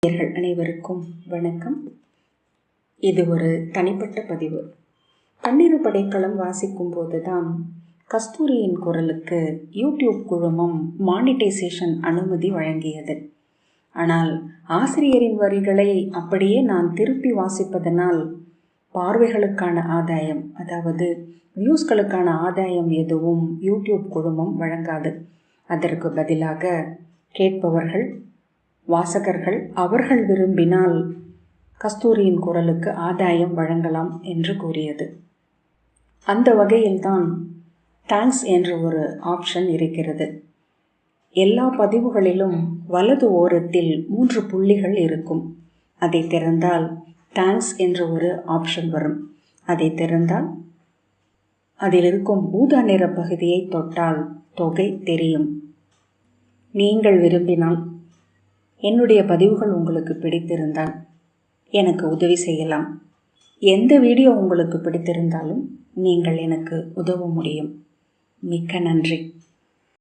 நேயர்கள் அனைவருக்கும் வணக்கம். இது ஒரு தனிப்பட்ட பதிவு. பன்னிரு படைக்களம் வாசிக்கும் போதுதான் கஸ்தூரியின் குரலுக்கு யூடியூப் குழுமம் மானிட்டைசேஷன் அனுமதி வழங்கியது. ஆனால் ஆசிரியரின் வரிகளை அப்படியே நான் திருப்பி வாசிப்பதனால் பார்வைகளுக்கான ஆதாயம், அதாவது வியூஸ்களுக்கான ஆதாயம் எதுவும் யூடியூப் குழுமம் வழங்காது. அதற்கு பதிலாக கேட்பவர்கள், வாசகர்கள் அவர்கள் விரும்பினால் கஸ்தூரியின் குரலுக்கு ஆதாயம் வழங்கலாம் என்று கூறியது. அந்த வகையில்தான் தேங்க்ஸ் என்ற ஒரு ஆப்ஷன் இருக்கிறது. எல்லா பதிவுகளிலும் வலது ஓரத்தில் 3 புள்ளிகள் இருக்கும். அதை திறந்தால் தேங்க்ஸ் என்ற ஒரு ஆப்ஷன் வரும். அதை திறந்தால் அதில் இருக்கும் ஊதா நிற பகுதியை தொட்டால் தொகை தெரியும். நீங்கள் விரும்பினால், என்னுடைய பதிவுகள் உங்களுக்கு பிடித்திருந்தால் எனக்கு உதவி செய்யலாம். எந்த வீடியோ உங்களுக்கு பிடித்திருந்தாலும் நீங்கள் எனக்கு உதவ முடியும். மிக்க நன்றி.